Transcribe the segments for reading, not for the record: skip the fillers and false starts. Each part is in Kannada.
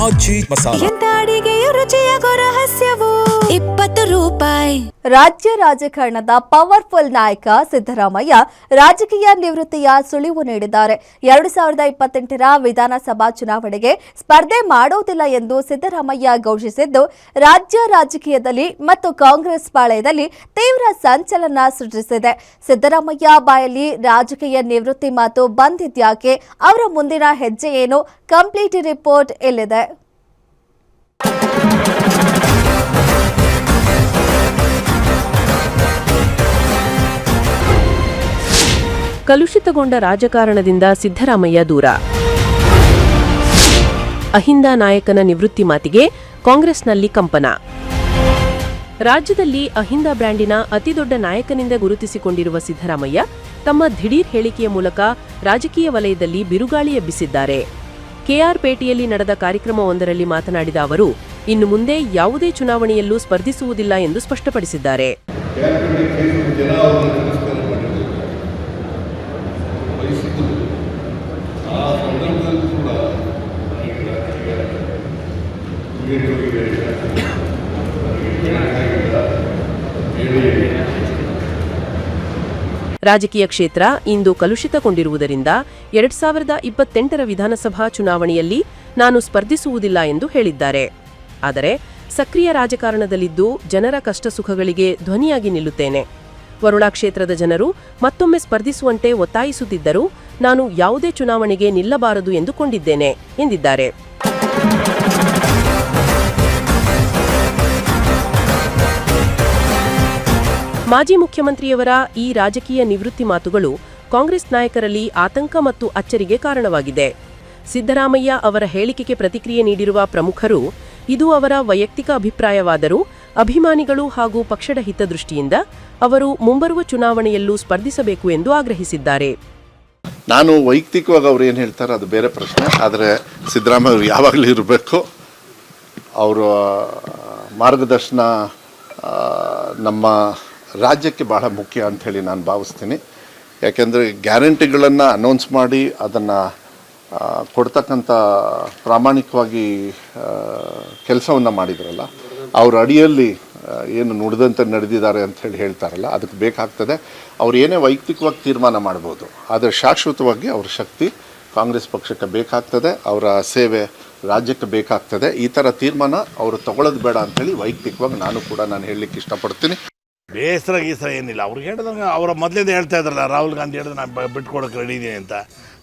ಆಜಿ ಮಸಾಲ. ಎಂತ ಅಡಿಗೆಯ ರುಚಿಯಾಗೋ ರಹಸ್ಯವು 20 ರೂಪಾಯಿ. ರಾಜ್ಯ ರಾಜಕಾರಣದ ಪವರ್ಫುಲ್ ನಾಯಕ ಸಿದ್ದರಾಮಯ್ಯ ರಾಜಕೀಯ ನಿವೃತ್ತಿಯ ಸುಳಿವು ನೀಡಿದ್ದಾರೆ. 2028ರ ವಿಧಾನಸಭಾ ಚುನಾವಣೆಗೆ ಸ್ಪರ್ಧೆ ಮಾಡುವುದಿಲ್ಲ ಎಂದು ಸಿದ್ದರಾಮಯ್ಯ ಘೋಷಿಸಿದ್ದು ರಾಜ್ಯ ರಾಜಕೀಯದಲ್ಲಿ ಮತ್ತು ಕಾಂಗ್ರೆಸ್ ಪಾಳೆಯದಲ್ಲಿ ತೀವ್ರ ಸಂಚಲನ ಸೃಷ್ಟಿಸಿದೆ. ಸಿದ್ದರಾಮಯ್ಯ ಬಾಯಲ್ಲಿ ರಾಜಕೀಯ ನಿವೃತ್ತಿ ಮಾತು ಬಂದಿದ್ಯಾಕೆ? ಅವರ ಮುಂದಿನ ಹೆಜ್ಜೆ ಏನು? ಕಂಪ್ಲೀಟ್ ರಿಪೋರ್ಟ್ ಇಲ್ಲಿದೆ. ಕಲುಷಿತಗೊಂಡ ರಾಜಕಾರಣದಿಂದ ಸಿದ್ದರಾಮಯ್ಯ ದೂರ. ಅಹಿಂದ ನಾಯಕನ ನಿವೃತ್ತಿ ಮಾತಿಗೆ ಕಾಂಗ್ರೆಸ್ನಲ್ಲಿ ಕಂಪನ. ರಾಜ್ಯದಲ್ಲಿ ಅಹಿಂದ ಬ್ರ್ಯಾಂಡಿನ ಅತಿದೊಡ್ಡ ನಾಯಕನಿಂದ ಗುರುತಿಸಿಕೊಂಡಿರುವ ಸಿದ್ದರಾಮಯ್ಯ ತಮ್ಮ ದಿಢೀರ್ ಹೇಳಿಕೆಯ ಮೂಲಕ ರಾಜಕೀಯ ವಲಯದಲ್ಲಿ ಬಿರುಗಾಳಿ ಎಬ್ಬಿಸಿದ್ದಾರೆ. ಕೆಆರ್ಪೇಟೆಯಲ್ಲಿ ನಡೆದ ಕಾರ್ಯಕ್ರಮವೊಂದರಲ್ಲಿ ಮಾತನಾಡಿದ ಅವರು ಇನ್ನು ಮುಂದೆ ಯಾವುದೇ ಚುನಾವಣೆಯಲ್ಲೂ ಸ್ಪರ್ಧಿಸುವುದಿಲ್ಲ ಎಂದು ಸ್ಪಷ್ಟಪಡಿಸಿದ್ದಾರೆ. ರಾಜಕೀಯ ಕ್ಷೇತ್ರ ಇಂದು ಕಲುಷಿತಗೊಂಡಿರುವುದರಿಂದ 2028ರ ವಿಧಾನಸಭಾ ಚುನಾವಣೆಯಲ್ಲಿ ನಾನು ಸ್ಪರ್ಧಿಸುವುದಿಲ್ಲ ಎಂದು ಹೇಳಿದ್ದಾರೆ. ಆದರೆ ಸಕ್ರಿಯ ರಾಜಕಾರಣದಲ್ಲಿದ್ದು ಜನರ ಕಷ್ಟ ಸುಖಗಳಿಗೆ ಧ್ವನಿಯಾಗಿ ನಿಲ್ಲುತ್ತೇನೆ. ವರುಣಾ ಕ್ಷೇತ್ರದ ಜನರು ಮತ್ತೊಮ್ಮೆ ಸ್ಪರ್ಧಿಸುವಂತೆ ಒತ್ತಾಯಿಸುತ್ತಿದ್ದರೂ ನಾನು ಯಾವುದೇ ಚುನಾವಣೆಗೆ ನಿಲ್ಲಬಾರದು ಎಂದುಕೊಂಡಿದ್ದೇನೆ ಎಂದಿದ್ದಾರೆ. ಮಾಜಿ ಮುಖ್ಯಮಂತ್ರಿಯವರ ಈ ರಾಜಕೀಯ ನಿವೃತ್ತಿ ಮಾತುಗಳು ಕಾಂಗ್ರೆಸ್ ನಾಯಕರಲ್ಲಿ ಆತಂಕ ಮತ್ತು ಅಚ್ಚರಿಗೆ ಕಾರಣವಾಗಿದೆ. ಸಿದ್ದರಾಮಯ್ಯ ಅವರ ಹೇಳಿಕೆಗೆ ಪ್ರತಿಕ್ರಿಯೆ ನೀಡಿರುವ ಪ್ರಮುಖರು ಇದು ಅವರ ವೈಯಕ್ತಿಕ ಅಭಿಪ್ರಾಯವಾದರೂ ಅಭಿಮಾನಿಗಳು ಹಾಗೂ ಪಕ್ಷದ ಹಿತದೃಷ್ಟಿಯಿಂದ ಅವರು ಮುಂಬರುವ ಚುನಾವಣೆಯಲ್ಲೂ ಸ್ಪರ್ಧಿಸಬೇಕು ಎಂದು ಆಗ್ರಹಿಸಿದ್ದಾರೆ. ನಾನು ವೈಯಕ್ತಿಕವಾಗಿ ಅವ್ರು ಏನು ಹೇಳ್ತಾರೆ ಅದು ಬೇರೆ ಪ್ರಶ್ನೆ. ಆದರೆ ಸಿದ್ದರಾಮಯ್ಯ ಅವರು ಯಾವಾಗಲೂ ಇರಬೇಕು. ಅವರ ಮಾರ್ಗದರ್ಶನ ನಮ್ಮ ರಾಜ್ಯಕ್ಕೆ ಬಹಳ ಮುಖ್ಯ ಅಂಥೇಳಿ ನಾನು ಭಾವಿಸ್ತೀನಿ. ಯಾಕೆಂದರೆ ಗ್ಯಾರಂಟಿಗಳನ್ನು ಅನೌನ್ಸ್ ಮಾಡಿ ಅದನ್ನು ಕೊಡ್ತಕ್ಕಂಥ ಪ್ರಾಮಾಣಿಕವಾಗಿ ಕೆಲಸವನ್ನು ಮಾಡಿದ್ರಲ್ಲ, ಅವ್ರ ಅಡಿಯಲ್ಲಿ ಏನು ನುಡಿದಂತೆ ನಡೆದಿದ್ದಾರೆ ಅಂಥೇಳಿ ಹೇಳ್ತಾರಲ್ಲ, ಅದಕ್ಕೆ ಬೇಕಾಗ್ತದೆ. ಅವ್ರು ಏನೇ ವೈಯಕ್ತಿಕವಾಗಿ ತೀರ್ಮಾನ ಮಾಡ್ಬೋದು, ಆದರೆ ಶಾಶ್ವತವಾಗಿ ಅವ್ರ ಶಕ್ತಿ ಕಾಂಗ್ರೆಸ್ ಪಕ್ಷಕ್ಕೆ ಬೇಕಾಗ್ತದೆ, ಅವರ ಸೇವೆ ರಾಜ್ಯಕ್ಕೆ ಬೇಕಾಗ್ತದೆ. ಈ ಥರ ತೀರ್ಮಾನ ಅವರು ತಗೊಳ್ಳೋದು ಬೇಡ ಅಂಥೇಳಿ ವೈಯಕ್ತಿಕವಾಗಿ ನಾನು ಹೇಳಲಿಕ್ಕೆ ಇಷ್ಟಪಡ್ತೀನಿ. ಬೇಸರ ಗೀಸರ ಏನಿಲ್ಲ. ಅವ್ರಿಗೆ ಹೇಳಿದಂಗೆ ಅವರ ಮೊದಲಿಂದ ಹೇಳ್ತಾ ಇದ್ರಲ್ಲ, ರಾಹುಲ್ ಗಾಂಧಿ ಹೇಳಿದ್ರೆ ನಾನು ಬಿಟ್ಕೊಡೋಕೆ ರೆಡಿ ಇದ್ದೀನಿ ಅಂತ.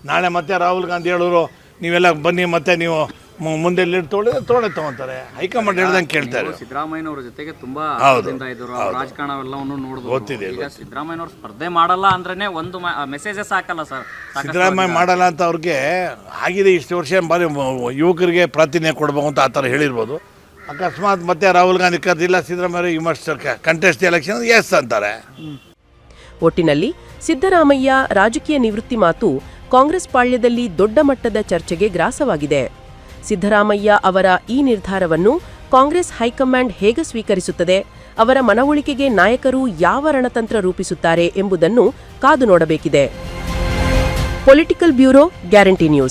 ನಾಳೆ ಮತ್ತೆ ರಾಹುಲ್ ಗಾಂಧಿ ಹೇಳಿದ್ರು ನೀವೆಲ್ಲ ಬನ್ನಿ ಮತ್ತೆ ನೀವು ಮುಂದೆ ತೊಗೊಳ್ತಾರೆ. ಹೈಕಮಾಂಡ್ ಹೇಳ್ದಂಗೆ ಕೇಳ್ತಾರೆ. ಸಿದ್ದರಾಮಯ್ಯನವ್ರ ಜೊತೆಗೆ ತುಂಬಾ ರಾಜಕಾರಣವೆಲ್ಲವನ್ನು ನೋಡಬಹುದು. ಗೊತ್ತಿದೆ. ಸಿದ್ದರಾಮಯ್ಯನವ್ರು ಸ್ಪರ್ಧೆ ಮಾಡಲ್ಲ ಅಂದ್ರೇನೆ ಒಂದು ಮೆಸೇಜಸ್ ಹಾಕಲ್ಲ ಸರ್. ಸಿದ್ದರಾಮಯ್ಯ ಮಾಡಲ್ಲ ಅಂತ ಅವ್ರಿಗೆ ಆಗಿದೆ. ಇಷ್ಟು ವರ್ಷ ಬಾರಿ ಯುವಕರಿಗೆ ಪ್ರಾತಿನಿಧ್ಯ ಕೊಡಬೇಕು ಅಂತ ಆ ಥರ ಹೇಳಿರ್ಬೋದು. ಅಕಸ್ಮಾತ್ ಮತ್ತೆ ರಾಹುಲ್ ಗಾಂಧಿ ಕರೆದಿಲ್ಲ Siddaramaiah you must contest elections ಅಂತಾರೆ. ಒಟ್ಟಿನಲ್ಲಿ ಸಿದ್ದರಾಮಯ್ಯ ರಾಜಕೀಯ ನಿವೃತ್ತಿ ಮಾತು ಕಾಂಗ್ರೆಸ್ ಪಾಳ್ಯದಲ್ಲಿ ದೊಡ್ಡ ಮಟ್ಟದ ಚರ್ಚೆಗೆ ಗ್ರಾಸವಾಗಿದೆ. ಸಿದ್ದರಾಮಯ್ಯ ಅವರ ಈ ನಿರ್ಧಾರವನ್ನು ಕಾಂಗ್ರೆಸ್ ಹೈಕಮಾಂಡ್ ಹೇಗೆ ಸ್ವೀಕರಿಸುತ್ತದೆ, ಅವರ ಮನವೊಲಿಕೆಗೆ ನಾಯಕರು ಯಾವ ರಣತಂತ್ರ ರೂಪಿಸುತ್ತಾರೆ ಎಂಬುದನ್ನು ಕಾದು ನೋಡಬೇಕಿದೆ. Political bureau, guarantee news.